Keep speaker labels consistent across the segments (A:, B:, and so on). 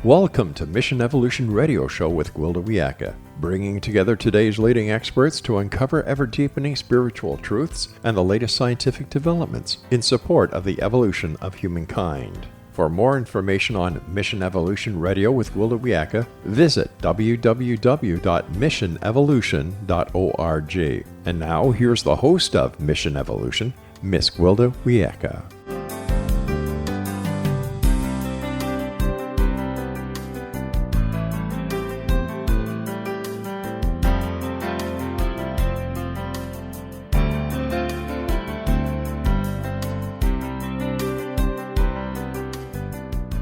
A: Welcome to Mission Evolution Radio Show with Gwilda Wiyaka, bringing together today's leading experts to uncover ever-deepening spiritual truths and the latest scientific developments in support of the evolution of humankind. For more information on Mission Evolution Radio with Gwilda Wiyaka, visit www.missionevolution.org. And now, here's the host of Mission Evolution, Miss Gwilda Wiyaka.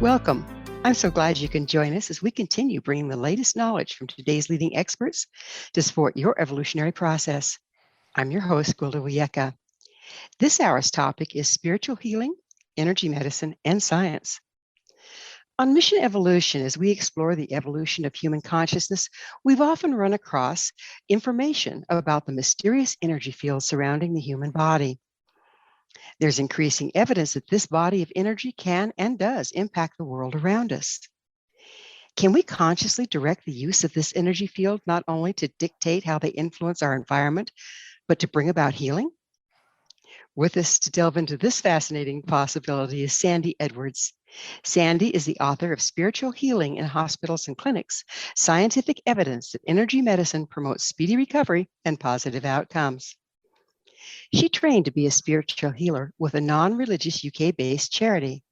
B: Welcome. I'm so glad you can join us as we continue bringing the latest knowledge from today's leading experts to support your evolutionary process. I'm your host, Gwilda Wiyaka. This hour's topic is spiritual healing, energy medicine, and science. On Mission Evolution, as we explore the evolution of human consciousness, we've often run across information about the mysterious energy field surrounding the human body. There's increasing evidence that this body of energy can and does impact the world around us. Can we consciously direct the use of this energy field not only to dictate how they influence our environment, but to bring about healing? With us to delve into this fascinating possibility is Sandy Edwards. Sandy is the author of Spiritual Healing in Hospitals and Clinics, Scientific Evidence that Energy Medicine Promotes Speedy Recovery and Positive Outcomes. She trained to be a spiritual healer with a non-religious UK-based charity.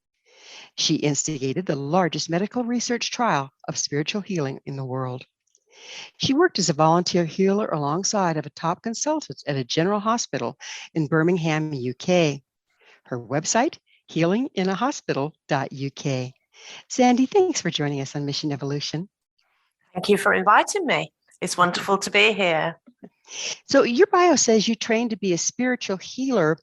B: She instigated the largest medical research trial of spiritual healing in the world. She worked as a volunteer healer alongside of a top consultant at a general hospital in Birmingham, UK. Her website, healinginahospital.uk. Sandy, thanks for joining us on Mission Evolution.
C: Thank you for inviting me. It's wonderful to be here.
B: So your bio says you trained to be a spiritual healer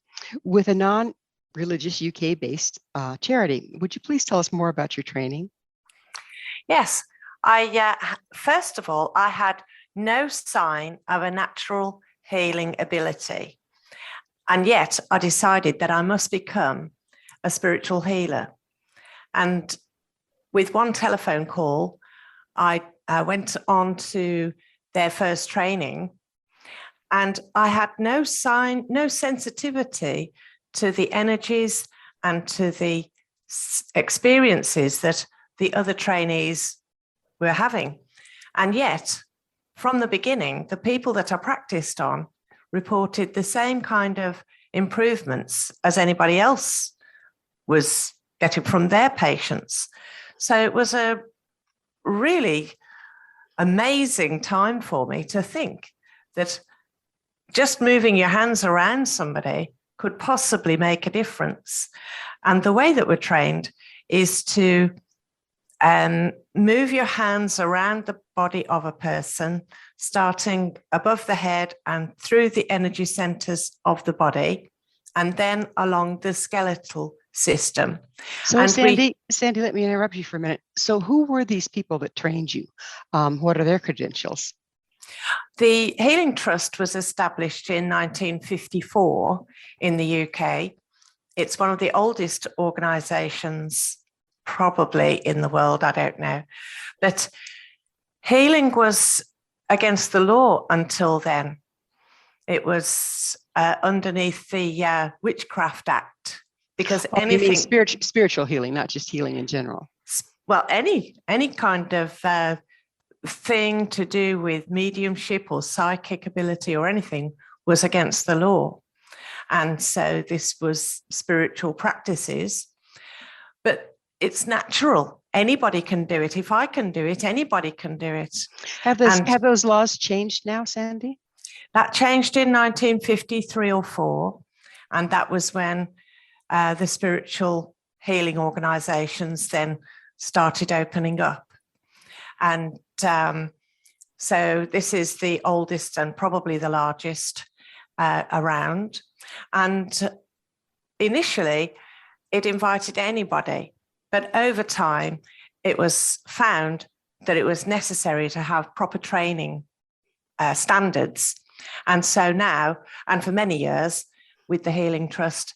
B: with a non-religious UK-based charity. Would you please tell us more about your training?
C: Yes. First of all, I had no sign of a natural healing ability. And yet I decided that I must become a spiritual healer. And with one telephone call, I went on to their first training. And I had no sensitivity to the energies and to the experiences that the other trainees were having. And yet, from the beginning, the people that I practiced on reported the same kind of improvements as anybody else was getting from their patients. So it was a really amazing time for me to think that just moving your hands around somebody could possibly make a difference. And the way that we're trained is to move your hands around the body of a person, starting above the head and through the energy centers of the body, and then along the skeletal system.
B: So Sandy, let me interrupt you for a minute. So who were these people that trained you? What are their credentials?
C: The Healing Trust was established in 1954 in the UK. It's one of the oldest organisations probably in the world, I don't know. But healing was against the law until then. It was underneath the Witchcraft Act, because anything...
B: You mean spiritual healing, not just healing in general?
C: Well, any kind of... thing to do with mediumship or psychic ability or anything was against the law. And so this was spiritual practices, but it's natural. Anybody can do it. If I can do it, anybody can do it.
B: Have those laws changed now, Sandy?
C: That changed in 1953 or 4. And that was when the spiritual healing organizations then started opening up. And so this is the oldest and probably the largest around. And initially, it invited anybody. But over time, it was found that it was necessary to have proper training standards. And so now, and for many years, with the Healing Trust,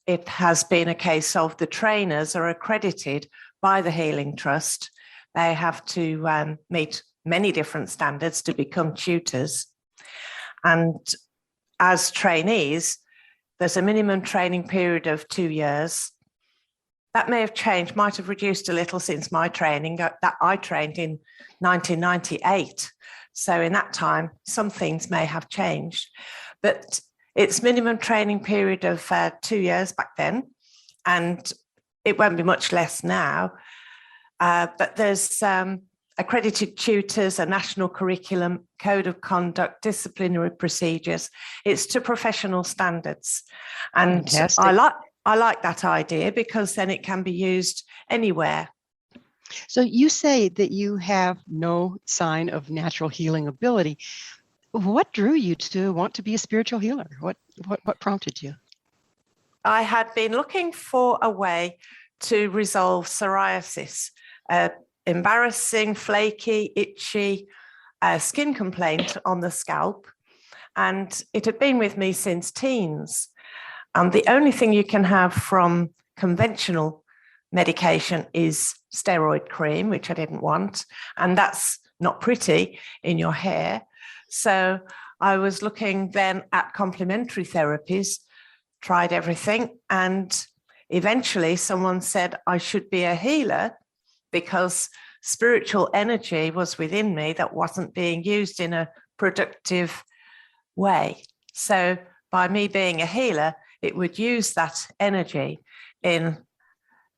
C: it has been a case of the trainers are accredited by the Healing Trust They have to meet many different standards to become tutors. And as trainees, there's a minimum training period of 2 years. That may have changed, might have reduced a little since my training. That I trained in 1998. So in that time, some things may have changed. But it's minimum training period of 2 years back then. And it won't be much less now. But there's accredited tutors, a national curriculum, code of conduct, disciplinary procedures. It's to professional standards. And
B: Fantastic.
C: I like that idea because then it can be used anywhere.
B: So you say that you have no sign of natural healing ability. What drew you to want to be a spiritual healer? What prompted you?
C: I had been looking for a way to resolve psoriasis, embarrassing, flaky, itchy skin complaint on the scalp. And it had been with me since teens. The only thing you can have from conventional medication is steroid cream, which I didn't want. And that's not pretty in your hair. So I was looking then at complementary therapies, tried everything. And eventually someone said I should be a healer because spiritual energy was within me that wasn't being used in a productive way. So by me being a healer, it would use that energy in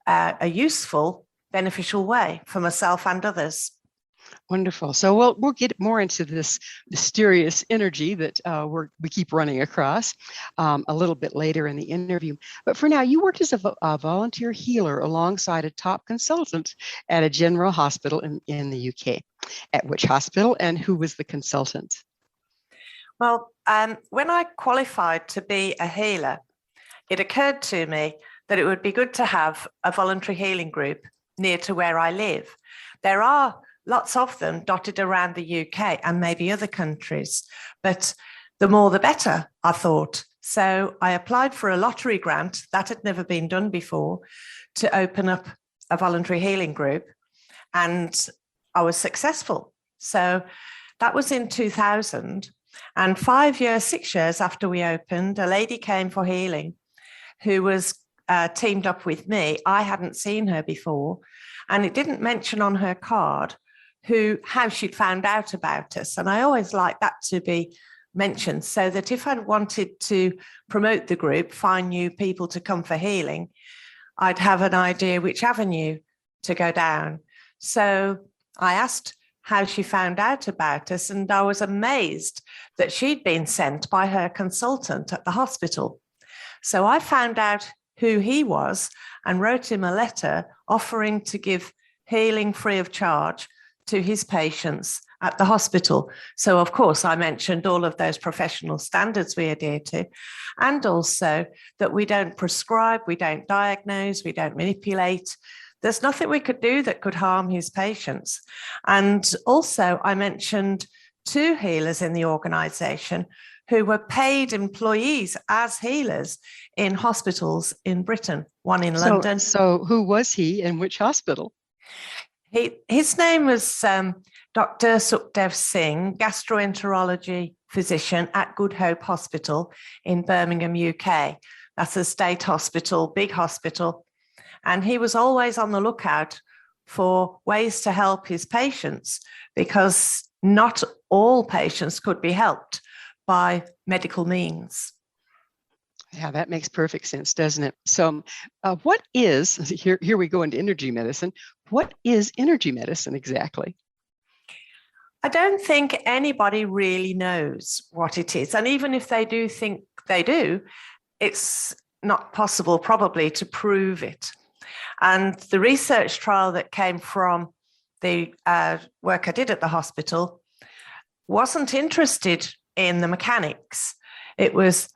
C: a useful, beneficial way for myself and others.
B: Wonderful. So we'll get more into this mysterious energy that we keep running across a little bit later in the interview. But for now, you worked as a volunteer healer alongside a top consultant at a general hospital in the UK. At which hospital and who was the consultant?
C: Well, when I qualified to be a healer, it occurred to me that it would be good to have a voluntary healing group near to where I live. There are lots of them dotted around the UK and maybe other countries, but the more the better, I thought. So I applied for a lottery grant that had never been done before to open up a voluntary healing group, and I was successful. So that was in 2000, and 6 years after we opened, a lady came for healing who was teamed up with me. I hadn't seen her before, and it didn't mention on her card how she'd found out about us. And I always like that to be mentioned, so that if I wanted to promote the group, find new people to come for healing, I'd have an idea which avenue to go down. So I asked how she found out about us, and I was amazed that she'd been sent by her consultant at the hospital. So I found out who he was and wrote him a letter offering to give healing free of charge to his patients at the hospital. So, of course, I mentioned all of those professional standards we adhere to, and also that we don't prescribe, we don't diagnose, we don't manipulate. There's nothing we could do that could harm his patients. And also, I mentioned 2 healers in the organisation who were paid employees as healers in hospitals in Britain, one in London.
B: So who was he and which hospital?
C: His name was Dr. Sukhdev Singh, gastroenterology physician at Good Hope Hospital in Birmingham, UK. That's a state hospital, big hospital. And he was always on the lookout for ways to help his patients, because not all patients could be helped by medical means.
B: Yeah, that makes perfect sense, doesn't it? So what is, here we go into energy medicine. What is energy medicine exactly?
C: I don't think anybody really knows what it is. And even if they do think they do, it's not possible probably to prove it. And the research trial that came from the work I did at the hospital wasn't interested in the mechanics. It was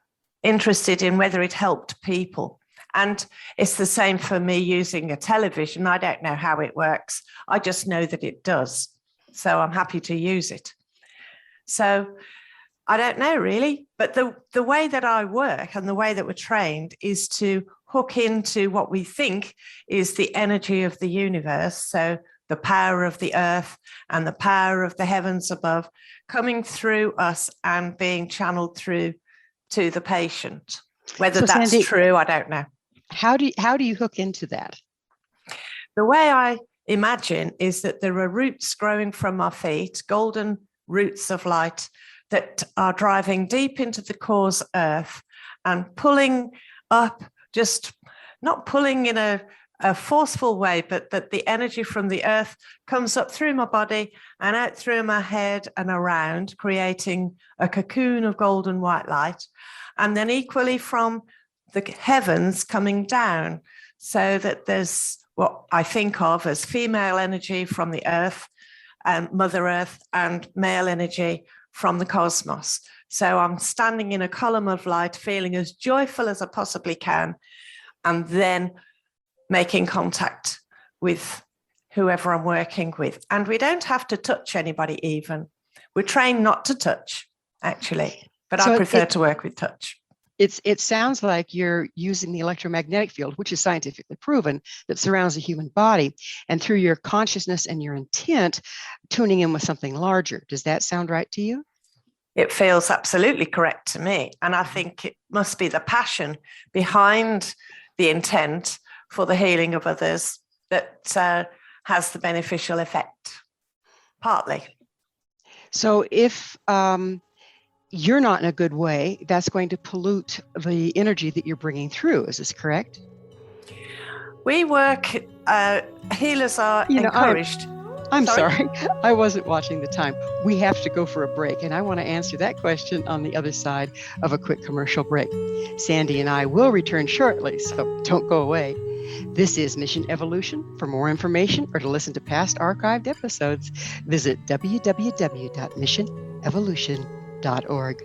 C: interested in whether it helped people. And it's the same for me using a television. I don't know how it works. I just know that it does. So I'm happy to use it. So I don't know really, but the way that I work and the way that we're trained is to hook into what we think is the energy of the universe. So the power of the earth and the power of the heavens above coming through us and being channeled through to the patient. Whether
B: So,
C: that's
B: Sandy,
C: true, I don't know.
B: how do you hook into that?
C: The way I imagine is that there are roots growing from our feet, golden roots of light that are driving deep into the core's earth and pulling up, just not pulling in a forceful way, but that the energy from the earth comes up through my body and out through my head and around, creating a cocoon of golden white light. And then equally from the heavens coming down, so that there's what I think of as female energy from the earth and Mother Earth, and male energy from the cosmos. So I'm standing in a column of light, feeling as joyful as I possibly can, and then making contact with whoever I'm working with. And we don't have to touch anybody even. We're trained not to touch, actually, but
B: So
C: I prefer to work with touch.
B: It sounds like you're using the electromagnetic field, which is scientifically proven, that surrounds the human body, and through your consciousness and your intent, tuning in with something larger. Does that sound right to you?
C: It feels absolutely correct to me. And I think it must be the passion behind the intent for the healing of others that has the beneficial effect, partly.
B: So if you're not in a good way, that's going to pollute the energy that you're bringing through. Is this correct?
C: We work, healers are encouraged.
B: I'm sorry, I wasn't watching the time. We have to go for a break, and I want to answer that question on the other side of a quick commercial break. Sandy and I will return shortly, so don't go away. This is Mission Evolution. For more information or to listen to past archived episodes, visit www.missionevolution.org.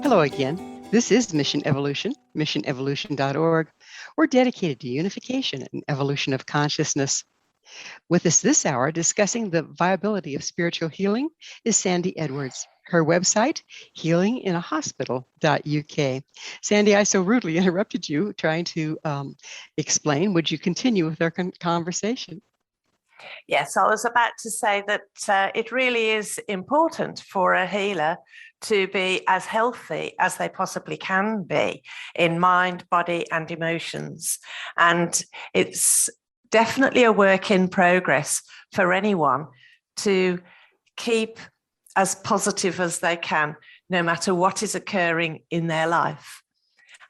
B: Hello again. This is Mission Evolution, missionevolution.org. We're dedicated to unification and evolution of consciousness. With us this hour discussing the viability of spiritual healing is Sandy Edwards. Her website, healinginahospital.uk. Sandy, I so rudely interrupted you trying to explain. Would you continue with our conversation?
C: Yes, I was about to say that it really is important for a healer to be as healthy as they possibly can be in mind, body, and emotions. And it's definitely a work in progress for anyone to keep as positive as they can, no matter what is occurring in their life.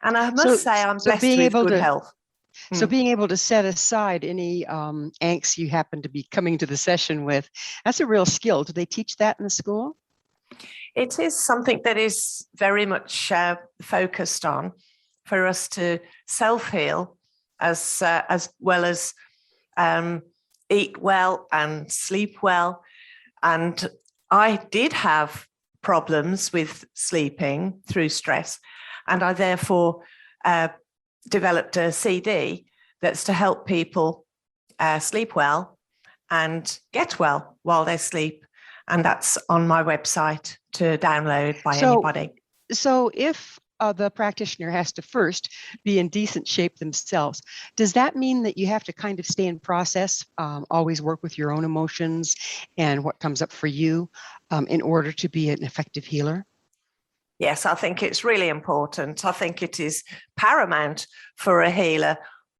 C: And I must say, I'm blessed with good health.
B: So being able to set aside any angst you happen to be coming to the session with, that's a real skill. Do they teach that in the school?
C: It is something that is very much focused on for us to self-heal as well as eat well and sleep well. And I did have problems with sleeping through stress, and I therefore developed a CD that's to help people sleep well and get well while they sleep. And that's on my website to download by anybody.
B: So if the practitioner has to first be in decent shape themselves, does that mean that you have to kind of stay in process, always work with your own emotions and what comes up for you in order to be an effective healer?
C: Yes, I think it's really important. I think it is paramount for a healer.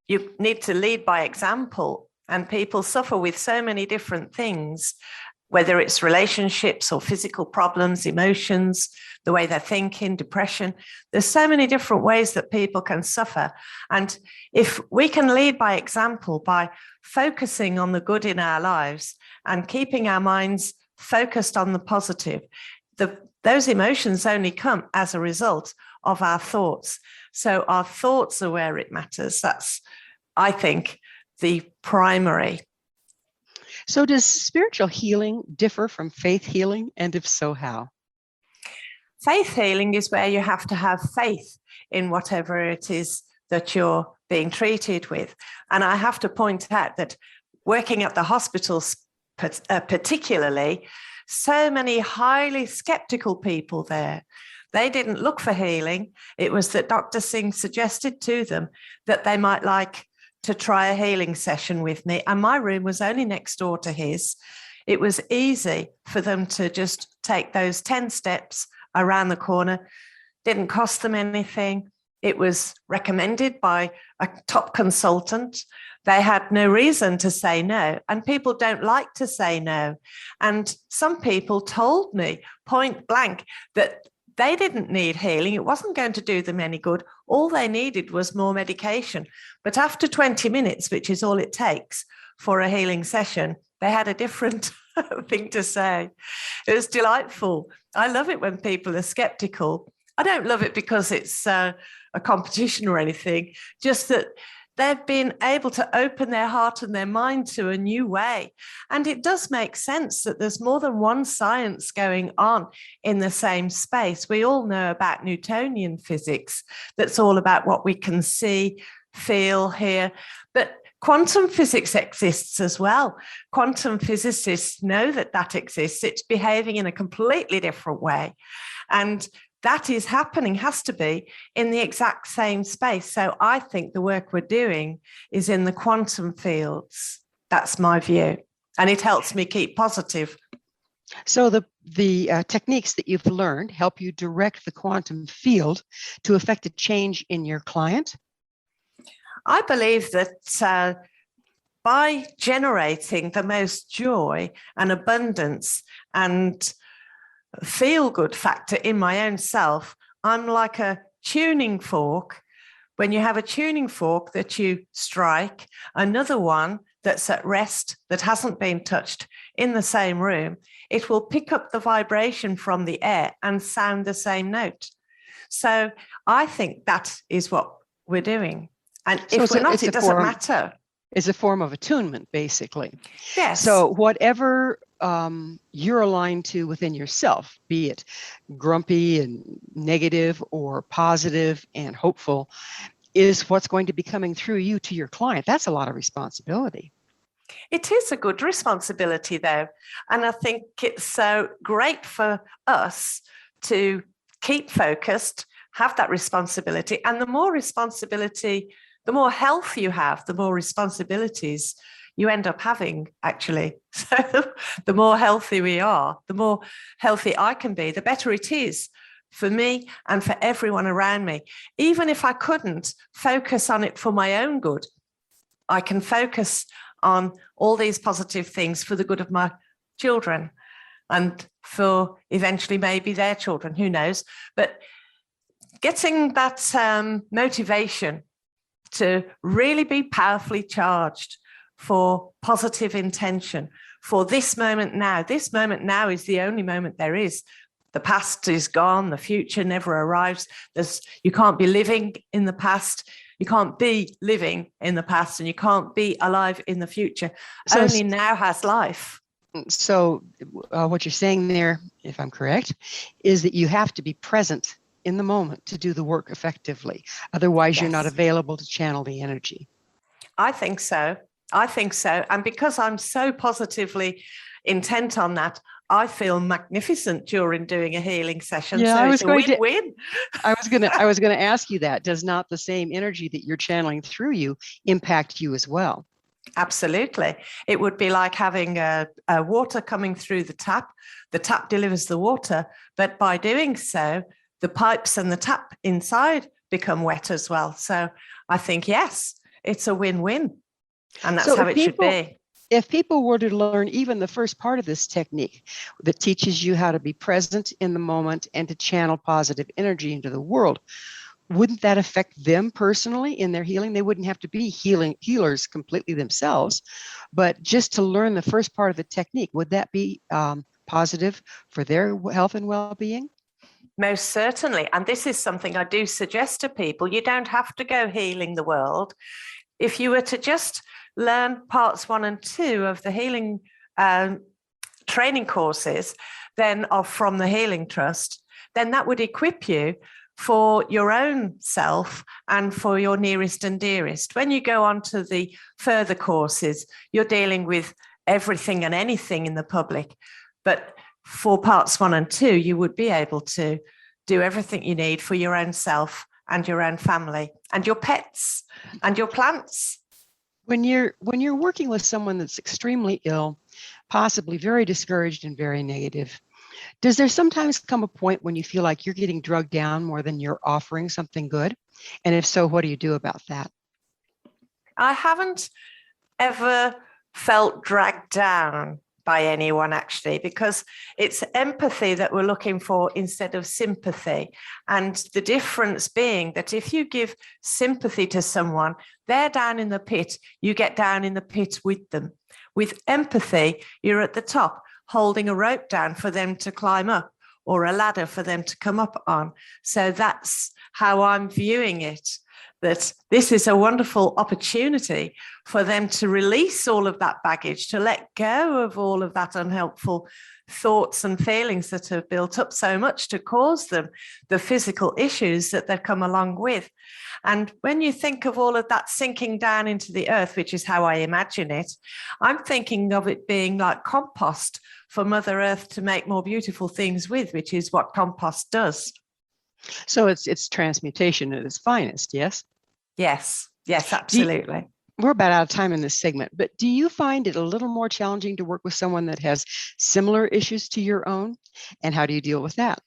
C: You need to lead by example, and people suffer with so many different things whether it's relationships or physical problems, emotions, the way they're thinking, depression. There's so many different ways that people can suffer. And if we can lead by example, by focusing on the good in our lives and keeping our minds focused on the positive, those emotions only come as a result of our thoughts. So our thoughts are where it matters. That's, I think, the primary.
B: So does spiritual healing differ from faith healing? And if so, how?
C: Faith healing is where you have to have faith in whatever it is that you're being treated with. And I have to point out that working at the hospitals particularly, so many highly skeptical people there. They didn't look for healing. It was that Dr. Singh suggested to them that they might like to try a healing session with me. And my room was only next door to his. It was easy for them to just take those 10 steps around the corner. Didn't cost them anything. It was recommended by a top consultant. They had no reason to say no, and people don't like to say no. And some people told me point blank that they didn't need healing. It wasn't going to do them any good. All they needed was more medication. But after 20 minutes, which is all it takes for a healing session, they had a different thing to say. It was delightful. I love it when people are skeptical. I don't love it because it's a competition or anything, just that they've been able to open their heart and their mind to a new way. And it does make sense that there's more than one science going on in the same space. We all know about Newtonian physics. That's all about what we can see, feel, hear. But quantum physics exists as well. Quantum physicists know that that exists. It's behaving in a completely different way. And that is happening, has to be, in the exact same space. So I think the work we're doing is in the quantum fields. That's my view. And it helps me keep positive.
B: So the techniques that you've learned help you direct the quantum field to affect a change in your client?
C: I believe that by generating the most joy and abundance and feel-good factor in my own self, I'm like a tuning fork. When you have a tuning fork that you strike, another one that's at rest, that hasn't been touched in the same room, it will pick up the vibration from the air and sound the same note. So I think that is what we're doing. And if we're not, it doesn't matter.
B: It's a form of attunement, basically.
C: Yes.
B: So whatever you're aligned to within yourself, be it grumpy and negative or positive and hopeful, is what's going to be coming through you to your client. That's a lot of responsibility.
C: It is a good responsibility, though. And I think it's so great for us to keep focused, have that responsibility. And the more responsibility, the more health you have, the more responsibilities you end up having, actually. So the more healthy we are, the more healthy I can be, the better it is for me and for everyone around me. Even if I couldn't focus on it for my own good, I can focus on all these positive things for the good of my children and for eventually maybe their children, who knows. But getting that motivation to really be powerfully charged for positive intention, for this moment now. This moment now is the only moment there is. The past is gone. The future never arrives. You can't be living in the past. You can't be living in the past, and you can't be alive in the future. So, only now has life.
B: So what you're saying there, if I'm correct, is that you have to be present in the moment to do the work effectively. Otherwise, You're not available to channel the energy.
C: I think so. And because I'm so positively intent on that, I feel magnificent during doing a healing session.
B: Yeah,
C: so it's a win-win.
B: I was going to ask you that. Does not the same energy that you're channeling through you impact you as well?
C: Absolutely. It would be like having a water coming through the tap. The tap delivers the water, but by doing so, the pipes and the tap inside become wet as well. So I think, yes, it's a win-win. And that's how it should be.
B: If people were to learn even the first part of this technique that teaches you how to be present in the moment and to channel positive energy into the world, wouldn't that affect them personally in their healing? They wouldn't have to be healers completely themselves, but just to learn the first part of the technique, would that be positive for their health and well-being?
C: Most certainly. And this is something I do suggest to people. You don't have to go healing the world. If you were to just learn parts 1 and 2 of the healing training courses, then from the Healing Trust, then that would equip you for your own self and for your nearest and dearest. When you go on to the further courses, you're dealing with everything and anything in the public. But for parts 1 and 2, you would be able to do everything you need for your own self and your own family and your pets and your plants.
B: When you're working with someone that's extremely ill, possibly very discouraged and very negative, does there sometimes come a point when you feel like you're getting drugged down more than you're offering something good? And if so, what do you do about that?
C: I haven't ever felt dragged down by anyone, actually, because it's empathy that we're looking for instead of sympathy. And the difference being that if you give sympathy to someone, they're down in the pit, you get down in the pit with them. With empathy, you're at the top, holding a rope down for them to climb up or a ladder for them to come up on. So that's how I'm viewing it, that this is a wonderful opportunity for them to release all of that baggage, to let go of all of that unhelpful thoughts and feelings that have built up so much to cause them the physical issues that they've come along with. And when you think of all of that sinking down into the earth, which is how I imagine it, I'm thinking of it being like compost for Mother Earth to make more beautiful things with, which is what compost does.
B: So it's transmutation at its finest, yes?
C: Yes, absolutely.
B: We're about out of time in this segment, but do you find it a little more challenging to work with someone that has similar issues to your own? And how do you deal with that?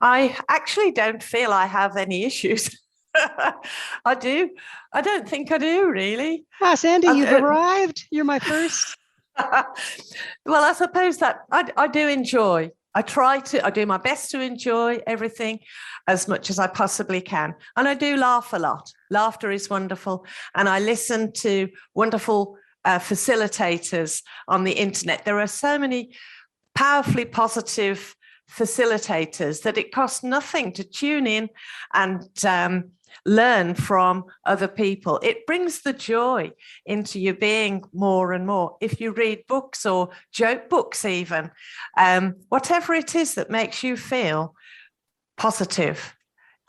C: I actually don't feel I have any issues. I do. I don't think I do, really.
B: Ah, Sandy, you've arrived. You're my first.
C: Well, I suppose that I do enjoy. I do my best to enjoy everything as much as I possibly can. And I do laugh a lot. Laughter is wonderful. And I listen to wonderful facilitators on the internet. There are so many powerfully positive facilitators that it costs nothing to tune in and learn from other people. It brings the joy into your being more and more. If you read books or joke books even, whatever it is that makes you feel positive.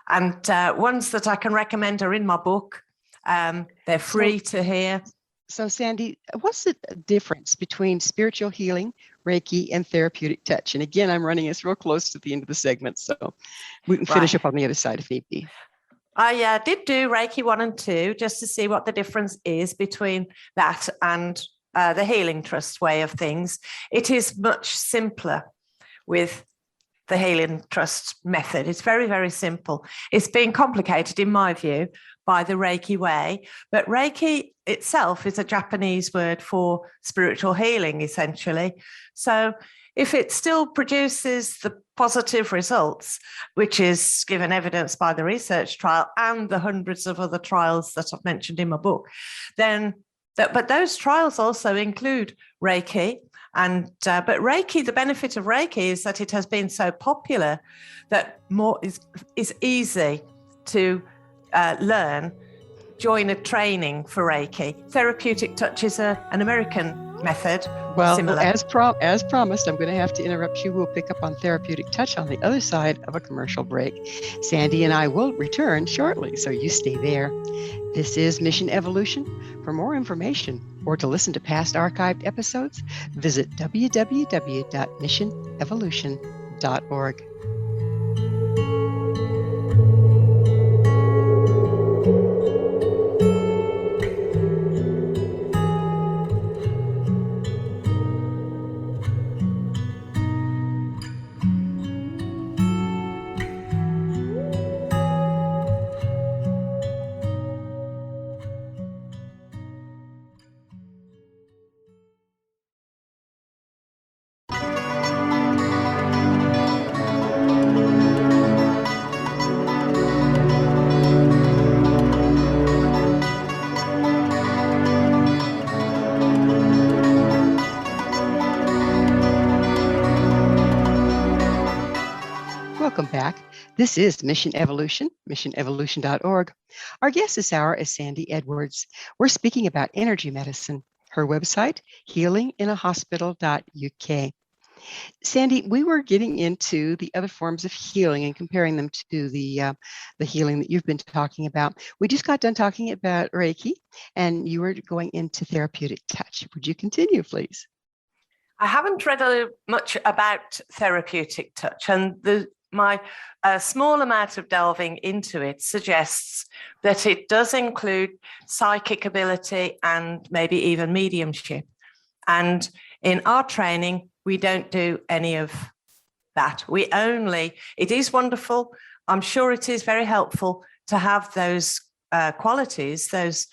C: And ones that I can recommend are in my book. They're free to hear.
B: So Sandy, what's the difference between spiritual healing, Reiki, and therapeutic touch? And again, I'm running us real close to the end of the segment, so we can finish up on the other side if need be.
C: I did do Reiki 1 and 2 just to see what the difference is between that and the Healing Trust way of things. It is much simpler with the Healing Trust method. It's very, very simple. It's been complicated, in my view, by the Reiki way, but Reiki itself is a Japanese word for spiritual healing, essentially. So if it still produces the positive results, which is given evidence by the research trial and the hundreds of other trials that I've mentioned in my book, then but those trials also include Reiki. And but Reiki, the benefit of Reiki is that it has been so popular that more is easy to learn. Join a training for Reiki. Therapeutic touch is an American method.
B: Well,
C: similar.
B: as promised, I'm going to have to interrupt you. We'll pick up on therapeutic touch on the other side of a commercial break. Sandy and I will return shortly, so you stay there. This is Mission Evolution. For more information or to listen to past archived episodes, visit www.missionevolution.org. This is Mission Evolution, missionevolution.org. Our guest this hour is Sandy Edwards. We're speaking about energy medicine. Her website, healinginahospital.uk. Sandy, we were getting into the other forms of healing and comparing them to the healing that you've been talking about. We just got done talking about Reiki, and you were going into therapeutic touch. Would you continue, please?
C: I haven't read much about therapeutic touch, and my small amount of delving into it suggests that it does include psychic ability and maybe even mediumship. And in our training, we don't do any of that. It is wonderful. I'm sure it is very helpful to have those qualities, those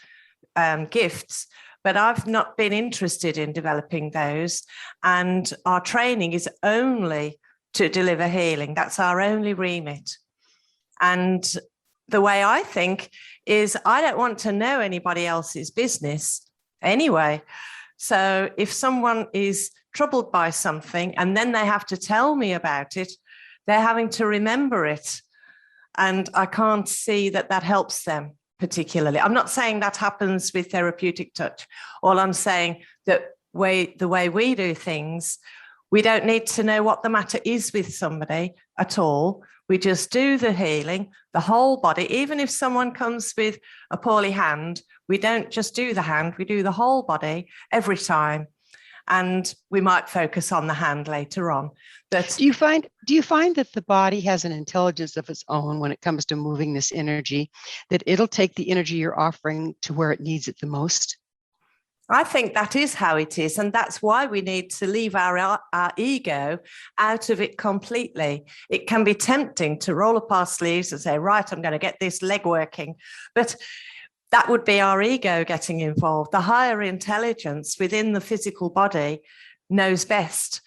C: gifts, but I've not been interested in developing those. And our training is only to deliver healing. That's our only remit. And the way I think is I don't want to know anybody else's business anyway. So if someone is troubled by something and then they have to tell me about it, they're having to remember it. And I can't see that helps them particularly. I'm not saying that happens with therapeutic touch. All I'm saying that the way we do things, we don't need to know what the matter is with somebody at all. We just do the healing, the whole body. Even if someone comes with a poorly hand, we don't just do the hand, we do the whole body every time. And we might focus on the hand later on. But
B: do you find that the body has an intelligence of its own when it comes to moving this energy, that it'll take the energy you're offering to where it needs it the most?
C: I think that is how it is. And that's why we need to leave our ego out of it completely. It can be tempting to roll up our sleeves and say, right, I'm going to get this leg working. But that would be our ego getting involved. The higher intelligence within the physical body knows best.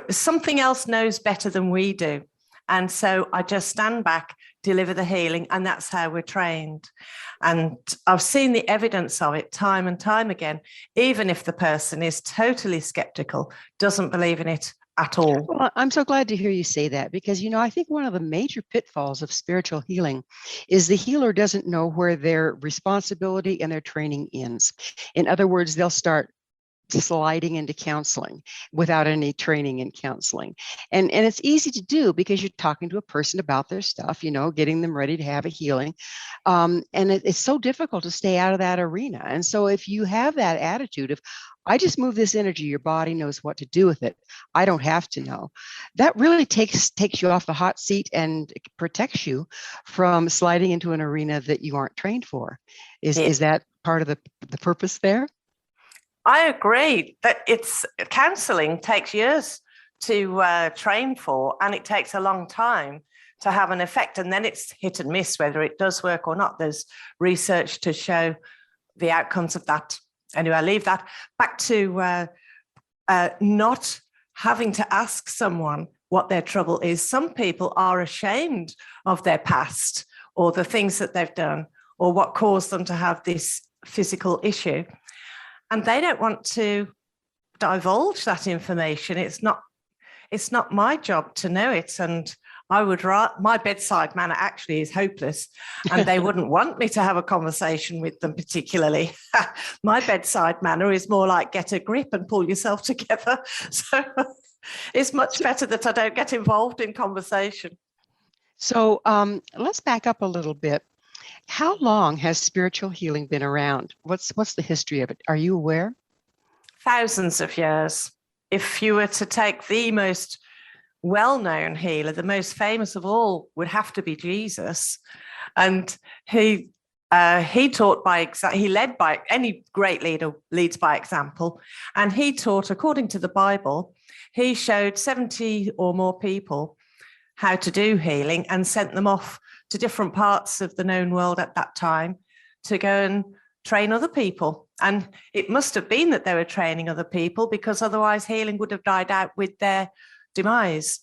C: Something else knows better than we do. And so I just stand back, deliver the healing, and that's how we're trained. And I've seen the evidence of it time and time again, even if the person is totally skeptical, doesn't believe in it at all.
B: Well, I'm so glad to hear you say that, because, I think one of the major pitfalls of spiritual healing is the healer doesn't know where their responsibility and their training ends. In other words, they'll start sliding into counseling without any training in counseling. And it's easy to do because you're talking to a person about their stuff, getting them ready to have a healing. And it's so difficult to stay out of that arena. And so if you have that attitude of, I just move this energy, your body knows what to do with it, I don't have to know, that really takes you off the hot seat and protects you from sliding into an arena that you aren't trained for. Is that part of the purpose there?
C: I agree that counselling takes years to train for, and it takes a long time to have an effect. And then it's hit and miss whether it does work or not. There's research to show the outcomes of that. Anyway, I leave that. Back to not having to ask someone what their trouble is. Some people are ashamed of their past or the things that they've done or what caused them to have this physical issue. And they don't want to divulge that information. It's not my job to know it. And my bedside manner actually is hopeless, and they wouldn't want me to have a conversation with them particularly. My bedside manner is more like get a grip and pull yourself together. So it's much better that I don't get involved in conversation.
B: So let's back up a little bit. How long has spiritual healing been around? What's the history of it? Are you aware?
C: Thousands of years. If you were to take the most well-known healer, the most famous of all would have to be Jesus. And he taught he led by, any great leader leads by example. And he taught, according to the Bible, he showed 70 or more people how to do healing and sent them off to different parts of the known world at that time to go and train other people. And it must have been that they were training other people, because otherwise healing would have died out with their demise.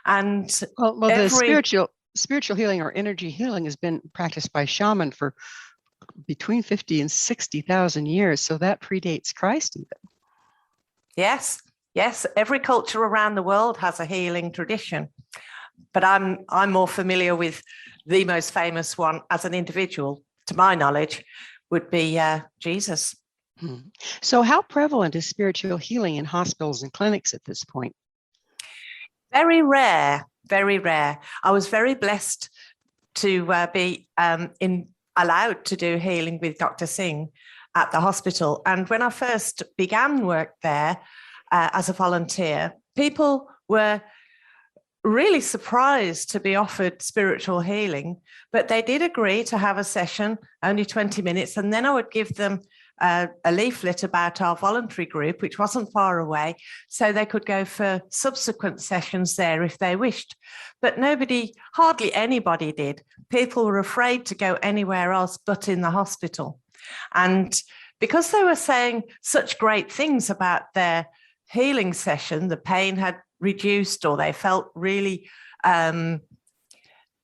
C: And
B: the spiritual healing or energy healing has been practiced by shaman for between 50 and 60,000 years. So that predates Christ even.
C: Yes. Every culture around the world has a healing tradition. but I'm more familiar with the most famous one as an individual, to my knowledge, would be Jesus.
B: So how prevalent is spiritual healing in hospitals and clinics at this point?
C: Very rare, very rare. I was very blessed to be allowed to do healing with Dr. Singh at the hospital. And when I first began work there as a volunteer, people were really surprised to be offered spiritual healing, but they did agree to have a session, only 20 minutes, and then I would give them a leaflet about our voluntary group, which wasn't far away, so they could go for subsequent sessions there if they wished. But hardly anybody did. People were afraid to go anywhere else but in the hospital. And because they were saying such great things about their healing session, the pain had reduced, or they felt really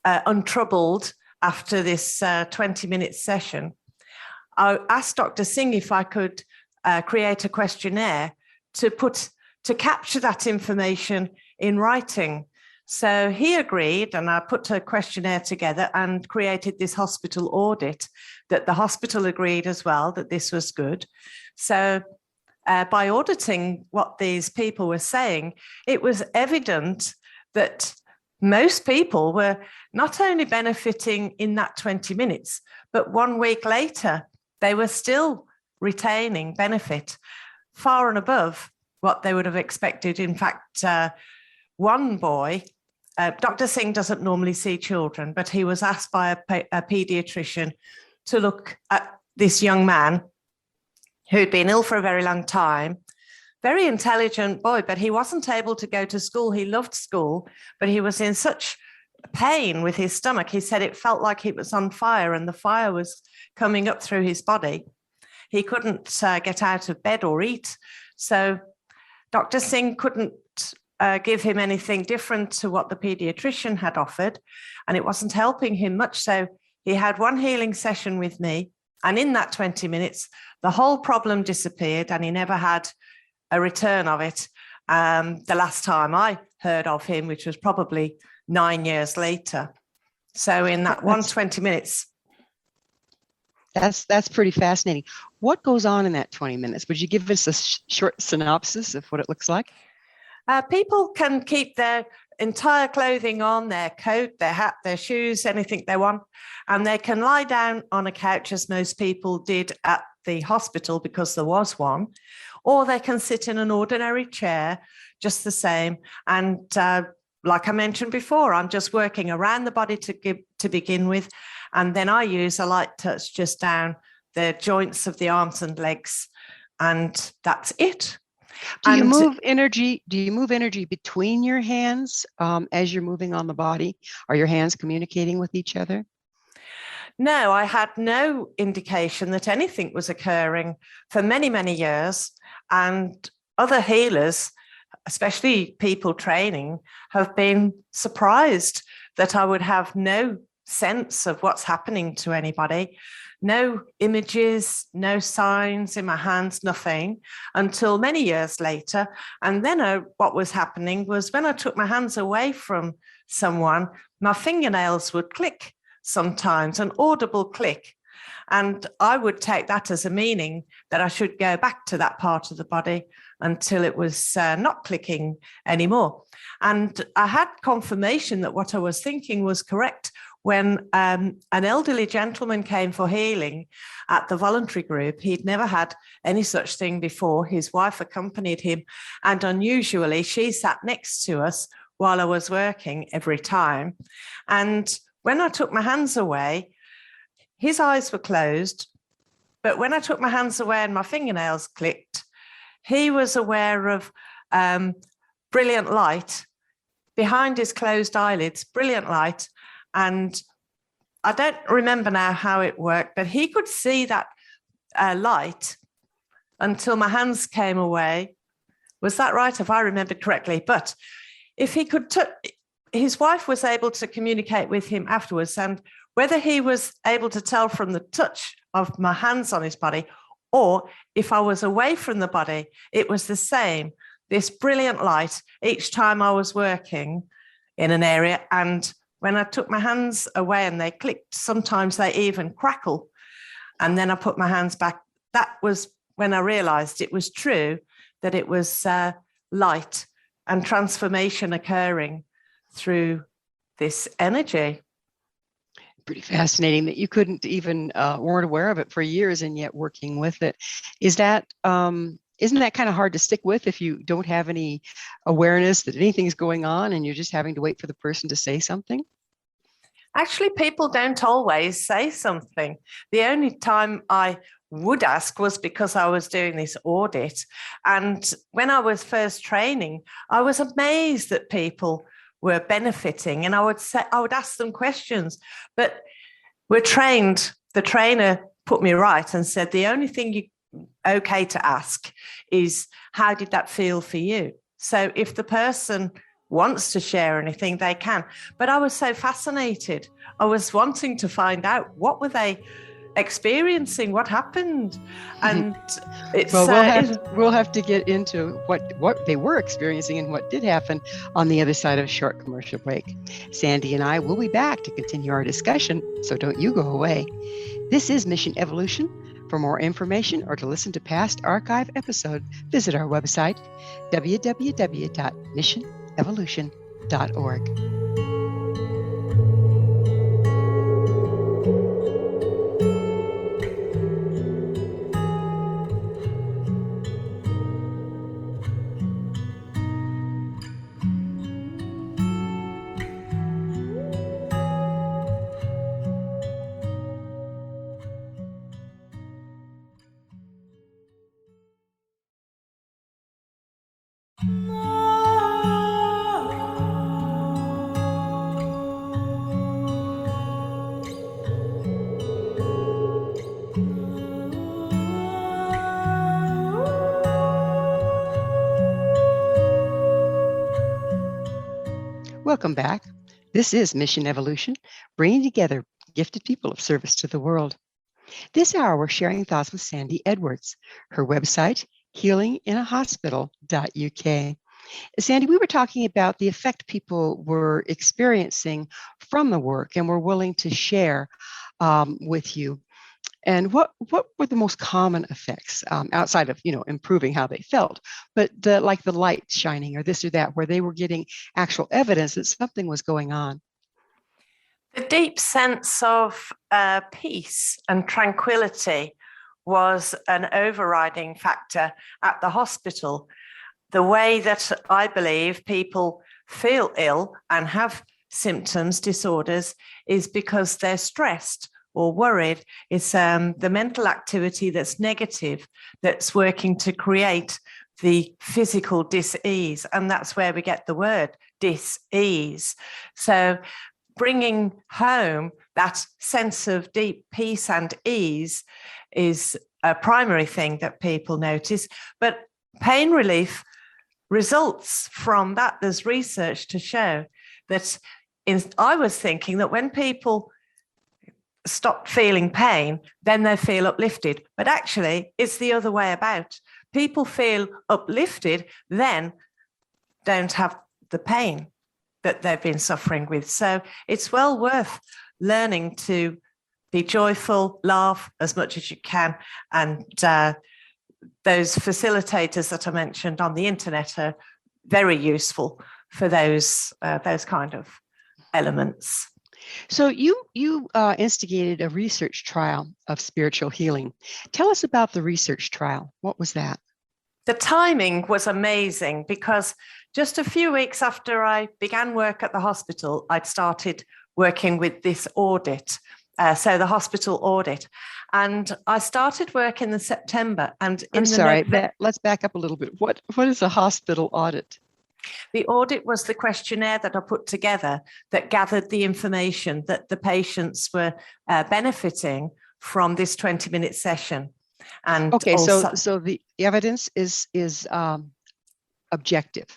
C: untroubled after this 20-minute session, I asked Dr. Singh if I could create a questionnaire to capture that information in writing. So he agreed, and I put a questionnaire together and created this hospital audit that the hospital agreed as well that this was good. So by auditing what these people were saying, it was evident that most people were not only benefiting in that 20 minutes, but 1 week later, they were still retaining benefit far and above what they would have expected. In fact, one boy, Dr. Singh doesn't normally see children, but he was asked by a pediatrician to look at this young man who'd been ill for a very long time, very intelligent boy, but he wasn't able to go to school. He loved school, but he was in such pain with his stomach. He said it felt like it was on fire and the fire was coming up through his body. He couldn't get out of bed or eat. So Dr. Singh couldn't give him anything different to what the pediatrician had offered, and it wasn't helping him much. So he had one healing session with me, and in that 20 minutes, the whole problem disappeared and he never had a return of it. The last time I heard of him, which was probably 9 years later. So in that 120 minutes.
B: That's pretty fascinating. What goes on in that 20 minutes? Would you give us a short synopsis of what it looks like?
C: People can keep their entire clothing on, their coat, their hat, their shoes, anything they want, and they can lie down on a couch, as most people did at the hospital because there was one, or they can sit in an ordinary chair just the same. And like I mentioned before, I'm just working around the body to begin with, and then I use a light touch just down the joints of the arms and legs, and that's it.
B: Do you move energy between your hands as you're moving on the body? Are your hands communicating with each other?
C: No, I had no indication that anything was occurring for many, many years. And other healers, especially people training, have been surprised that I would have no sense of what's happening to anybody. No images, no signs in my hands, nothing, until many years later. And then what was happening was when I took my hands away from someone, my fingernails would click sometimes, an audible click. And I would take that as a meaning that I should go back to that part of the body until it was not clicking anymore. And I had confirmation that what I was thinking was correct when an elderly gentleman came for healing at the voluntary group. He'd never had any such thing before. His wife accompanied him, and unusually, she sat next to us while I was working every time. And when I took my hands away, his eyes were closed, but when I took my hands away and my fingernails clicked, he was aware of brilliant light behind his closed eyelids, brilliant light. And I don't remember now how it worked, but he could see that light until my hands came away. Was that right, if I remembered correctly? But if he could, his wife was able to communicate with him afterwards, and whether he was able to tell from the touch of my hands on his body, or if I was away from the body, it was the same. This brilliant light each time I was working, in an area. And when I took my hands away and they clicked, sometimes they even crackle. And then I put my hands back. That was when I realized it was true, that it was light and transformation occurring through this energy.
B: Pretty fascinating that you couldn't even weren't aware of it for years and yet working with it. Is that isn't that kind of hard to stick with if you don't have any awareness that anything's going on and you're just having to wait for the person to say something?
C: Actually, people don't always say something. The only time I would ask was because I was doing this audit. And when I was first training, I was amazed that people were benefiting, and I would ask them questions. But we're trained, the trainer put me right and said, the only thing you okay to ask is, how did that feel for you? So if the person wants to share anything, they can. But I was so fascinated. I was wanting to find out, what were they experiencing, what happened? And it's
B: we'll have to get into what they were experiencing and what did happen on the other side of a short commercial break. Sandy and I will be back to continue our discussion, so don't you go away. This is Mission Evolution. For more information or to listen to past archive episodes, visit our website, www.missionevolution.org. Welcome back. This is Mission Evolution, bringing together gifted people of service to the world. This hour, we're sharing thoughts with Sandy Edwards. Her website, healinginahospital.uk. Sandy, we were talking about the effect people were experiencing from the work and were willing to share with you. And what were the most common effects outside of, improving how they felt, but like the light shining or this or that, where they were getting actual evidence that something was going on?
C: The deep sense of peace and tranquility was an overriding factor at the hospital. The way that I believe people feel ill and have symptoms, disorders, is because they're stressed or worried. It's the mental activity that's negative that's working to create the physical dis-ease. And that's where we get the word dis-ease. So bringing home that sense of deep peace and ease is a primary thing that people notice. But pain relief results from that. There's research to show that I was thinking that when people stop feeling pain, then they feel uplifted. But actually, it's the other way about. People feel uplifted, then don't have the pain that they've been suffering with. So it's well worth learning to be joyful, laugh as much as you can. And those facilitators that I mentioned on the internet are very useful for those kind of elements.
B: So you instigated a research trial of spiritual healing. Tell us about the research trial. What was that?
C: The timing was amazing because just a few weeks after I began work at the hospital, I'd started working with this audit, so the hospital audit. And I started work in September. And
B: let's back up a little bit. What is a hospital audit?
C: The audit was the questionnaire that I put together that gathered the information that the patients were benefiting from this 20-minute session. And
B: okay, so the evidence is objective.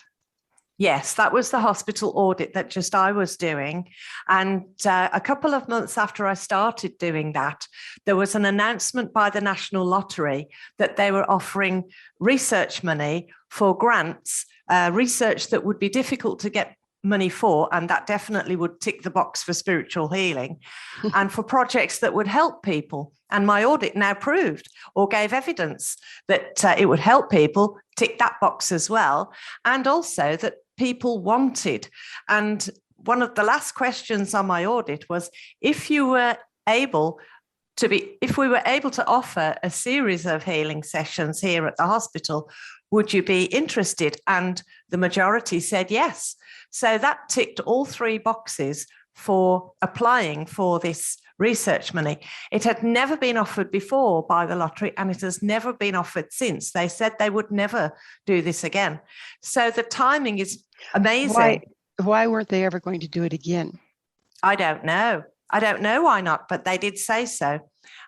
C: Yes, that was the hospital audit that just I was doing. And a couple of months after I started doing that, there was an announcement by the National Lottery that they were offering research money for grants, research that would be difficult to get money for, and that definitely would tick the box for spiritual healing, and for projects that would help people. And my audit now proved or gave evidence that it would help people, tick that box as well, and also that people wanted. And one of the last questions on my audit was, if we were able to offer a series of healing sessions here at the hospital, would you be interested? And the majority said yes. So that ticked all 3 boxes for applying for this research money. It had never been offered before by the lottery, and it has never been offered since. They said they would never do this again. So the timing is amazing.
B: Why weren't they ever going to do it again?
C: I don't know. I don't know why not, but they did say so.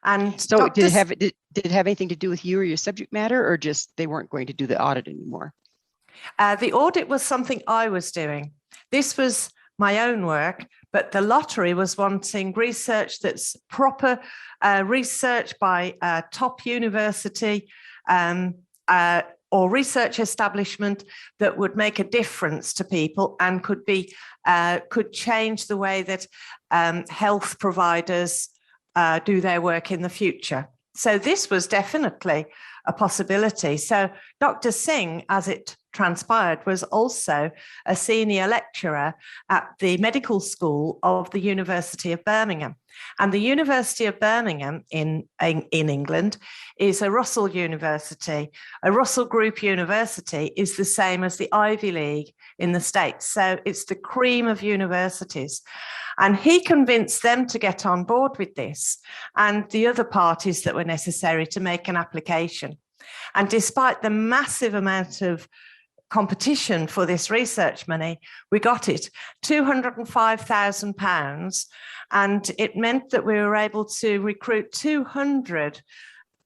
C: And
B: so did it have anything to do with you or your subject matter, or just they weren't going to do the audit anymore?
C: The audit was something I was doing. This was my own work, but the lottery was wanting research that's proper research by a top university or research establishment that would make a difference to people and could change the way that health providers do their work in the future. So this was definitely a possibility. So Dr. Singh, as it transpired, was also a senior lecturer at the medical school of the University of Birmingham. And the University of Birmingham in England is a Russell University. A Russell Group university is the same as the Ivy League in the States. So it's the cream of universities. And he convinced them to get on board with this and the other parties that were necessary to make an application. And despite the massive amount of competition for this research money, we got it, £205,000. And it meant that we were able to recruit 200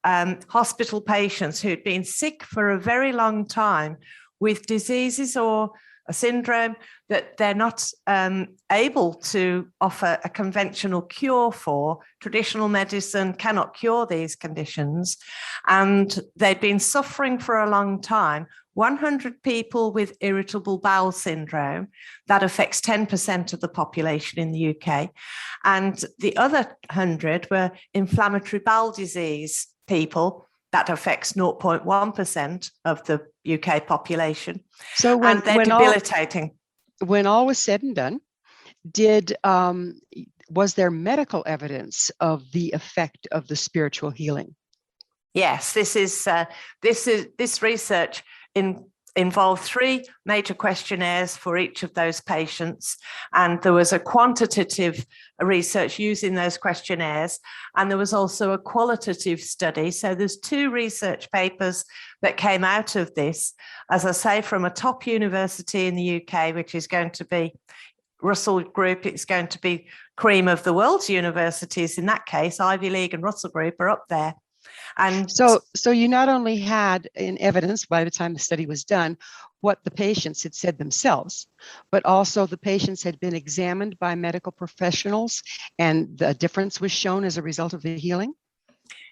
C: hospital patients who'd been sick for a very long time with diseases or a syndrome that they're not able to offer a conventional cure for. Traditional medicine cannot cure these conditions. And they'd been suffering for a long time. 100 people with irritable bowel syndrome, that affects 10% of the population in the UK. And the other 100 were inflammatory bowel disease people. That affects 0.1% of the UK population.
B: So
C: and they're debilitating.
B: When all was said and done, was there medical evidence of the effect of the spiritual healing?
C: Yes, this research involved 3 major questionnaires for each of those patients, and there was a quantitative research using those questionnaires, and there was also a qualitative study. So there's 2 research papers that came out of this, as I say, from a top university in the UK, which is going to be Russell Group. It's going to be cream of the world's universities. In that case, Ivy League and Russell Group are up there. And
B: so you not only had in evidence by the time the study was done what the patients had said themselves, but also the patients had been examined by medical professionals and the difference was shown as a result of the healing?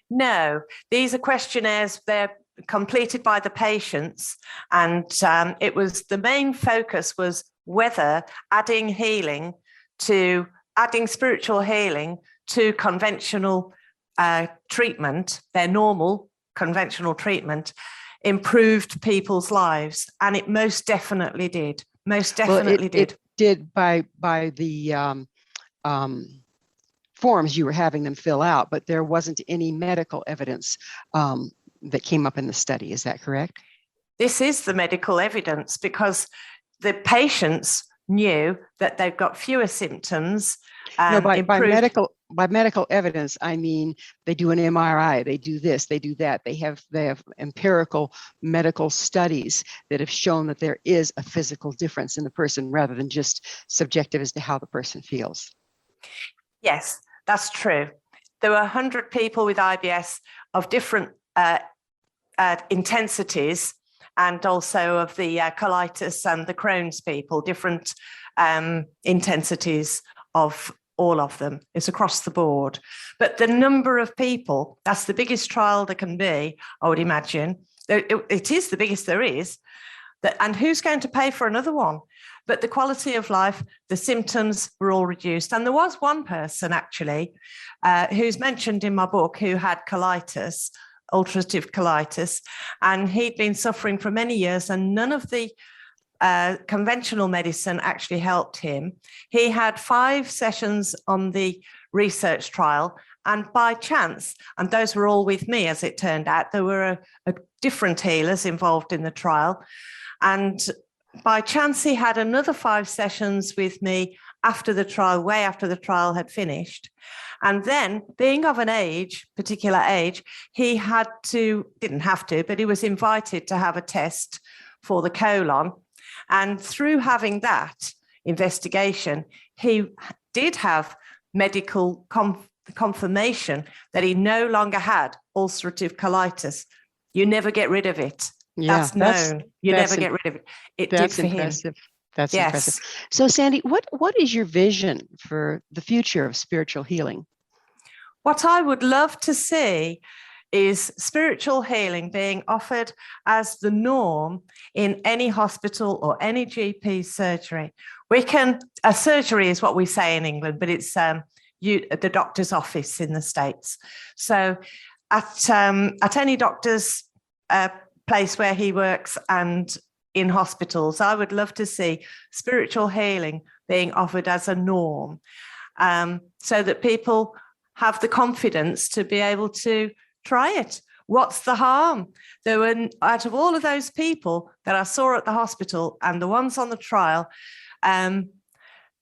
C: No, these are questionnaires. They're completed by the patients, and it was the main focus was whether adding spiritual healing to conventional treatment, their normal conventional treatment, improved people's lives, and it most definitely did. It did by the forms you were having them fill out, but there wasn't any medical evidence that came up in the study. Is that correct? This is the medical evidence, because the patients knew that they've got fewer symptoms.
B: No, by medical evidence, I mean they do an MRI, they do this, they do that. They have empirical medical studies that have shown that there is a physical difference in the person rather than just subjective as to how the person feels.
C: Yes, that's true. There were 100 people with IBS of different intensities, and also of the colitis and the Crohn's people, different intensities of all of them. It's across the board. But the number of people, that's the biggest trial there can be, I would imagine. It is the biggest there is. And who's going to pay for another one? but the quality of life, the symptoms were all reduced. And there was one person actually who's mentioned in my book who had colitis, ulcerative colitis, and he'd been suffering for many years, and none of the conventional medicine actually helped him. He had 5 sessions on the research trial, and by chance, and those were all with me as it turned out, there were different healers involved in the trial, and by chance he had another 5 sessions with me after the trial, way after the trial had finished. And then, being of an particular age, he didn't have to, but he was invited to have a test for the colon. And through having that investigation, he did have medical confirmation that he no longer had ulcerative colitis. You never get rid of it.
B: Yeah,
C: that's known. You never get rid of it. It did for
B: impressive.
C: him.
B: That's
C: Yes.
B: impressive. So, Sandy, what is your vision for the future of spiritual healing?
C: What I would love to see is spiritual healing being offered as the norm in any hospital or any GP surgery. A surgery is what we say in England, but it's the doctor's office in the States. So at any doctor's place where he works and in hospitals, I would love to see spiritual healing being offered as a norm, so that people have the confidence to be able to try it. What's the harm? There were, out of all of those people that I saw at the hospital and the ones on the trial,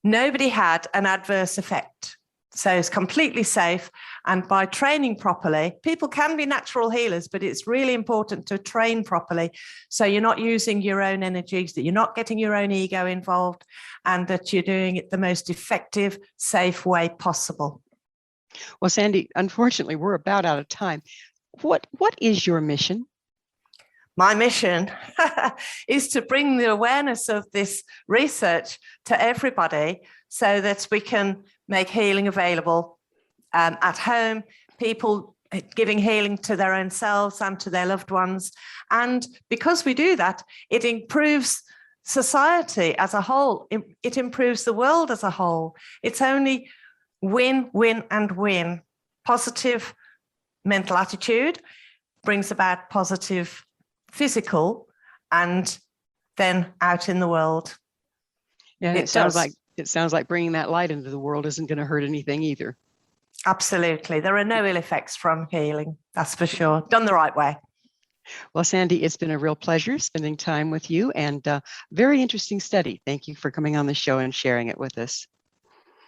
C: nobody had an adverse effect. So it's completely safe. And by training properly, people can be natural healers, but it's really important to train properly. So you're not using your own energies, that you're not getting your own ego involved, and that you're doing it the most effective, safe way possible.
B: Well, Sandy, unfortunately, we're about out of time. What is your mission?
C: My mission is to bring the awareness of this research to everybody so that we can make healing available at home, people giving healing to their own selves and to their loved ones. And because we do that, it improves society as a whole. It improves the world as a whole. It's only win, win, and win. Positive mental attitude brings about positive physical, and then out in the world.
B: Yeah, it sounds like bringing that light into the world isn't going to hurt anything either.
C: Absolutely. There are no ill effects from healing, that's for sure, done the right way.
B: Well, Sandy, it's been a real pleasure spending time with you, and very interesting study. Thank you for coming on the show and sharing it with us.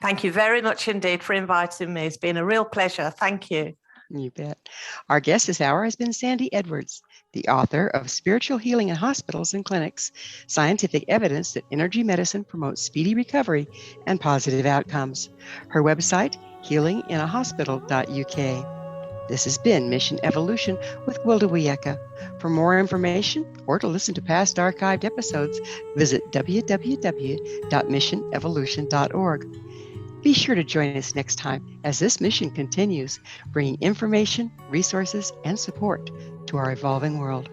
C: Thank you very much indeed for inviting me. It's been a real pleasure. Thank you.
B: You bet. Our guest this hour has been Sandy Edwards, the author of Spiritual Healing in Hospitals and Clinics, Scientific Evidence that Energy Medicine Promotes Speedy Recovery and Positive Outcomes. Her website, healinginhospital.uk. This has been Mission Evolution with Gwilda Wiyaka. For more information or to listen to past archived episodes, visit www.missionevolution.org. Be sure to join us next time as this mission continues, bringing information, resources, and support to our evolving world.